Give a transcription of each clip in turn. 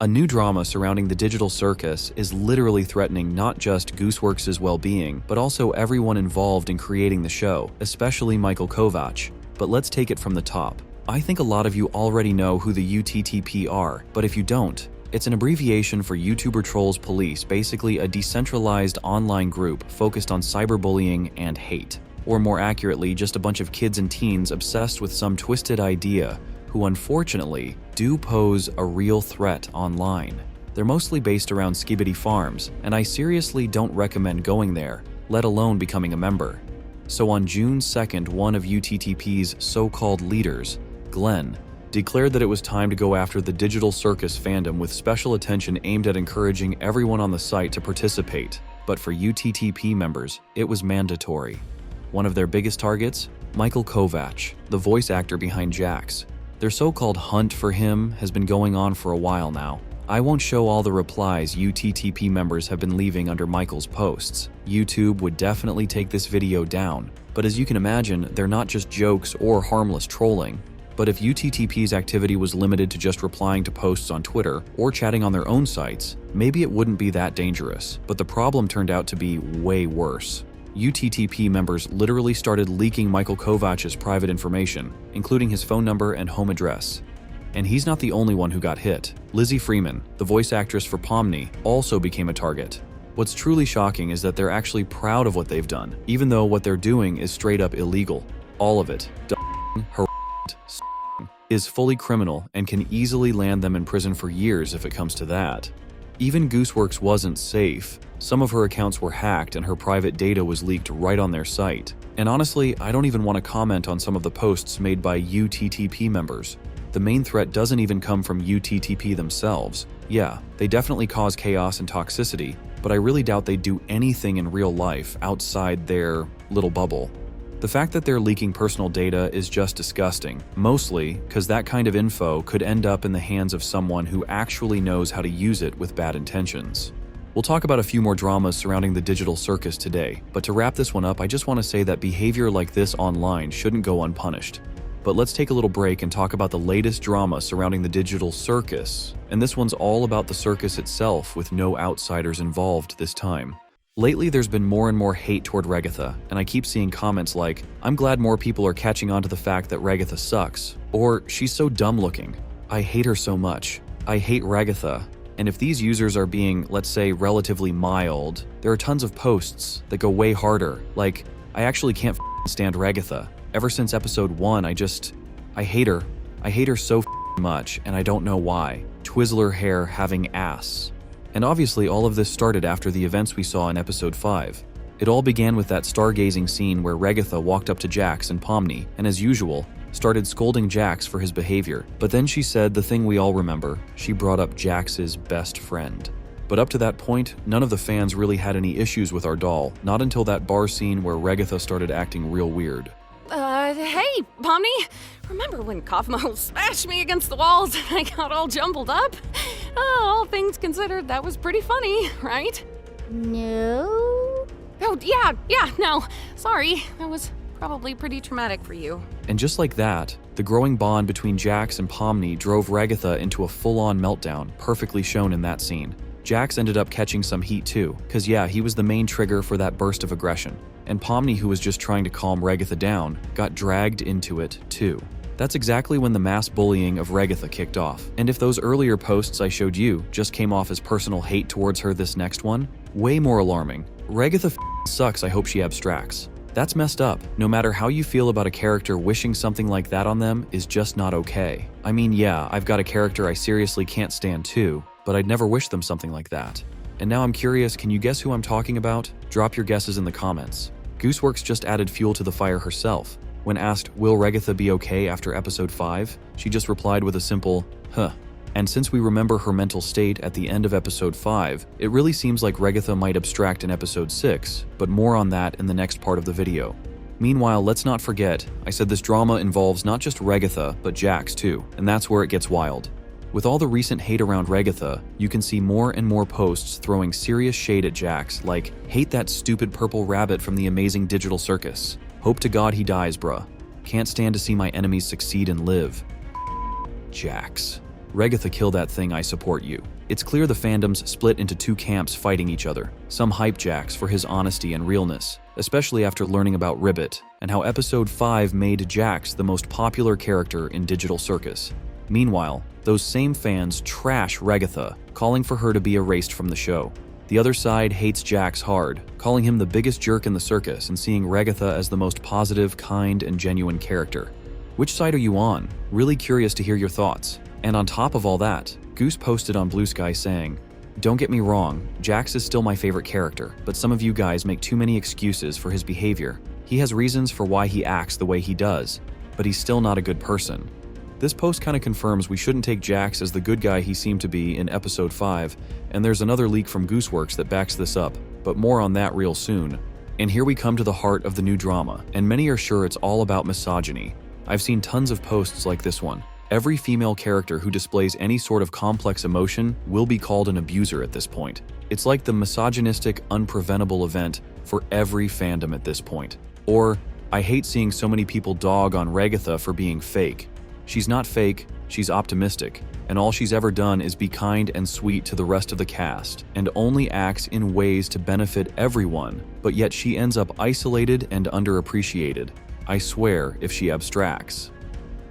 A new drama surrounding the digital circus is literally threatening not just Gooseworx's well-being, but also everyone involved in creating the show, especially Michael Kovac. But let's take it from the top. I think a lot of you already know who the UTTP are, but if you don't, it's an abbreviation for YouTuber Trolls Police, basically a decentralized online group focused on cyberbullying and hate. Or more accurately, just a bunch of kids and teens obsessed with some twisted idea who unfortunately do pose a real threat online. They're mostly based around Skibidi Farms, and I seriously don't recommend going there, let alone becoming a member. So on June 2nd, one of UTTP's so-called leaders, Glenn, declared that it was time to go after the digital circus fandom with special attention aimed at encouraging everyone on the site to participate. But for UTTP members, it was mandatory. One of their biggest targets? Michael Kovac, the voice actor behind Jax. Their so-called hunt for him has been going on for a while now. I won't show all the replies UTTP members have been leaving under Michael's posts. YouTube would definitely take this video down. But as you can imagine, they're not just jokes or harmless trolling. But if UTTP's activity was limited to just replying to posts on Twitter or chatting on their own sites, maybe it wouldn't be that dangerous. But the problem turned out to be way worse. UTTP members literally started leaking Michael Kovac's private information, including his phone number and home address. And he's not the only one who got hit. Lizzie Freeman, the voice actress for Pomni, also became a target. What's truly shocking is that they're actually proud of what they've done, even though what they're doing is straight up illegal. All of it, is fully criminal and can easily land them in prison for years if it comes to that. Even Gooseworx wasn't safe. Some of her accounts were hacked and her private data was leaked right on their site. And honestly, I don't even want to comment on some of the posts made by UTTP members. The main threat doesn't even come from UTTP themselves. Yeah, they definitely cause chaos and toxicity, but I really doubt they do anything in real life outside their little bubble. The fact that they're leaking personal data is just disgusting, mostly because that kind of info could end up in the hands of someone who actually knows how to use it with bad intentions. We'll talk about a few more dramas surrounding the digital circus today, but to wrap this one up, I just want to say that behavior like this online shouldn't go unpunished. But let's take a little break and talk about the latest drama surrounding the digital circus. And this one's all about the circus itself, with no outsiders involved this time. Lately, there's been more and more hate toward Ragatha, and I keep seeing comments like, "I'm glad more people are catching on to the fact that Ragatha sucks," or "She's so dumb looking. I hate her so much. I hate Ragatha." And if these users are being, let's say, relatively mild, there are tons of posts that go way harder, like, "I actually can't stand Ragatha. Ever since episode 1, I hate her. I hate her so much, and I don't know why. Twizzler hair having ass." And obviously all of this started after the events we saw in episode 5. It all began with that stargazing scene where Ragatha walked up to Jax and Pomni, and as usual, started scolding Jax for his behavior. But then she said the thing we all remember: she brought up Jax's best friend. But up to that point, none of the fans really had any issues with our doll, not until that bar scene where Ragatha started acting real weird. Hey, Pomni, remember when Kaufmo smashed me against the walls and I got all jumbled up? All things considered, that was pretty funny, right? No. Oh, no. Sorry, that was probably pretty traumatic for you. And just like that, the growing bond between Jax and Pomni drove Ragatha into a full-on meltdown, perfectly shown in that scene. Jax ended up catching some heat too, cause yeah, he was the main trigger for that burst of aggression. And Pomni, who was just trying to calm Ragatha down, got dragged into it too. That's exactly when the mass bullying of Ragatha kicked off. And if those earlier posts I showed you just came off as personal hate towards her, this next one, way more alarming. Ragatha sucks, I hope she abstracts. That's messed up. No matter how you feel about a character, wishing something like that on them is just not okay. I mean, yeah, I've got a character I seriously can't stand too, but I'd never wish them something like that. And now I'm curious, can you guess who I'm talking about? Drop your guesses in the comments. Gooseworx just added fuel to the fire herself. When asked, will Ragatha be okay after episode 5, she just replied with a simple, huh. And since we remember her mental state at the end of episode 5, it really seems like Ragatha might abstract in episode 6, but more on that in the next part of the video. Meanwhile, let's not forget, I said this drama involves not just Ragatha, but Jax too, and that's where it gets wild. With all the recent hate around Ragatha, you can see more and more posts throwing serious shade at Jax, like, "Hate that stupid purple rabbit from the amazing digital circus. Hope to God he dies, bruh. Can't stand to see my enemies succeed and live." Jax. Ragatha, kill that thing, I support you. It's clear the fandoms split into two camps fighting each other. Some hype Jax for his honesty and realness, especially after learning about Ribbit, and how episode 5 made Jax the most popular character in Digital Circus. Meanwhile, those same fans trash Ragatha, calling for her to be erased from the show. The other side hates Jax hard, calling him the biggest jerk in the circus and seeing Ragatha as the most positive, kind, and genuine character. Which side are you on? Really curious to hear your thoughts. And on top of all that, Goose posted on Blue Sky saying, "Don't get me wrong, Jax is still my favorite character, but some of you guys make too many excuses for his behavior. He has reasons for why he acts the way he does, but he's still not a good person." This post kind of confirms we shouldn't take Jax as the good guy he seemed to be in episode 5, and there's another leak from Gooseworx that backs this up, but more on that real soon. And here we come to the heart of the new drama, and many are sure it's all about misogyny. I've seen tons of posts like this one. Every female character who displays any sort of complex emotion will be called an abuser at this point. It's like the misogynistic, unpreventable event for every fandom at this point. Or, I hate seeing so many people dog on Ragatha for being fake. She's not fake, she's optimistic, and all she's ever done is be kind and sweet to the rest of the cast, and only acts in ways to benefit everyone, but yet she ends up isolated and underappreciated. I swear, if she abstracts.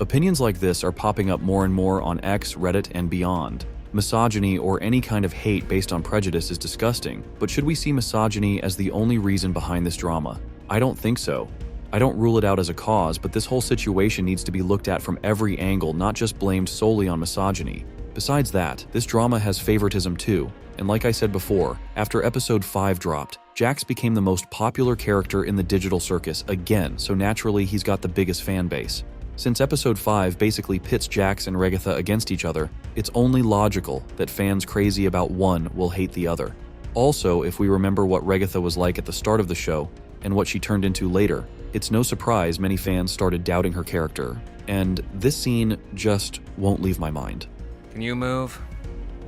Opinions like this are popping up more and more on X, Reddit, and beyond. Misogyny or any kind of hate based on prejudice is disgusting, but should we see misogyny as the only reason behind this drama? I don't think so. I don't rule it out as a cause, but this whole situation needs to be looked at from every angle, not just blamed solely on misogyny. Besides that, this drama has favoritism too, and like I said before, after episode 5 dropped, Jax became the most popular character in the Digital Circus again, so naturally he's got the biggest fan base. Since episode 5 basically pits Jax and Ragatha against each other, it's only logical that fans crazy about one will hate the other. Also, if we remember what Ragatha was like at the start of the show, and what she turned into later, it's no surprise many fans started doubting her character. And this scene just won't leave my mind. Can you move?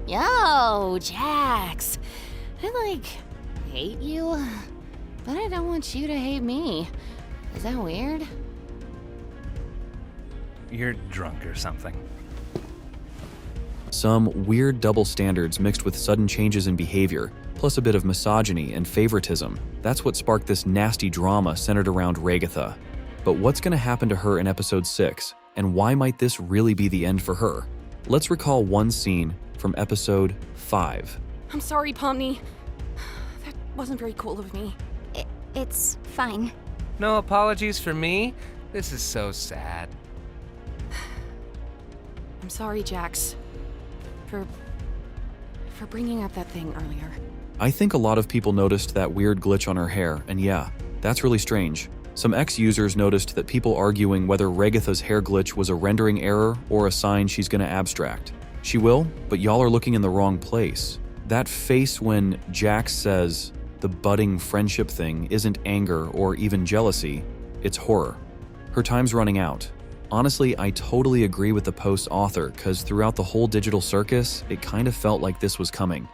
Yo, Jax. I hate you, but I don't want you to hate me. Is that weird? You're drunk or something. Some weird double standards mixed with sudden changes in behavior, plus a bit of misogyny and favoritism. That's what sparked this nasty drama centered around Ragatha. But what's going to happen to her in episode 6, and why might this really be the end for her? Let's recall one scene from episode 5. I'm sorry, Pomni. That wasn't very cool of me. It's fine. No apologies for me? This is so sad. I'm sorry, Jax, for bringing up that thing earlier. I think a lot of people noticed that weird glitch on her hair, and yeah, that's really strange. Some X-users noticed that people arguing whether Ragatha's hair glitch was a rendering error or a sign she's gonna abstract. She will, but y'all are looking in the wrong place. That face when Jax says the budding friendship thing isn't anger or even jealousy, it's horror. Her time's running out. Honestly, I totally agree with the post's author, cause throughout the whole Digital Circus, it kind of felt like this was coming.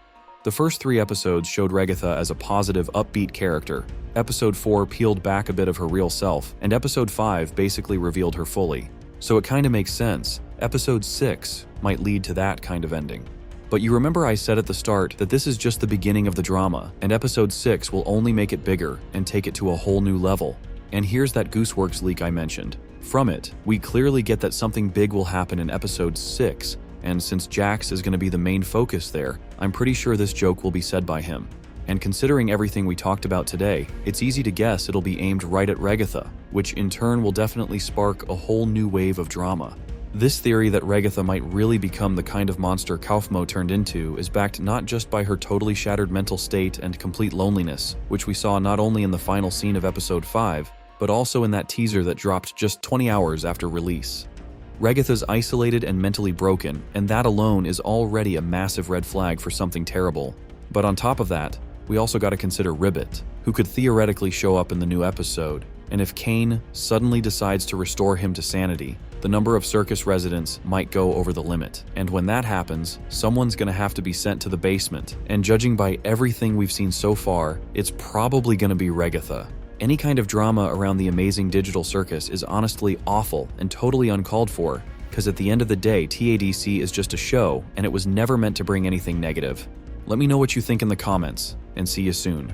The first 3 episodes showed Ragatha as a positive, upbeat character. Episode 4 peeled back a bit of her real self, and episode 5 basically revealed her fully. So it kinda makes sense. Episode 6 might lead to that kind of ending. But you remember I said at the start that this is just the beginning of the drama, and episode 6 will only make it bigger and take it to a whole new level. And here's that Gooseworx leak I mentioned. From it, we clearly get that something big will happen in episode 6, and since Jax is going to be the main focus there, I'm pretty sure this joke will be said by him. And considering everything we talked about today, it's easy to guess it'll be aimed right at Ragatha, which in turn will definitely spark a whole new wave of drama. This theory that Ragatha might really become the kind of monster Kaufmo turned into is backed not just by her totally shattered mental state and complete loneliness, which we saw not only in the final scene of episode 5, but also in that teaser that dropped just 20 hours after release. Ragatha's isolated and mentally broken, and that alone is already a massive red flag for something terrible. But on top of that, we also got to consider Ribbit, who could theoretically show up in the new episode. And if Kane suddenly decides to restore him to sanity, the number of circus residents might go over the limit. And when that happens, someone's gonna have to be sent to the basement. And judging by everything we've seen so far, it's probably gonna be Ragatha. Any kind of drama around the amazing Digital Circus is honestly awful and totally uncalled for, because at the end of the day, TADC is just a show, and it was never meant to bring anything negative. Let me know what you think in the comments, and see you soon.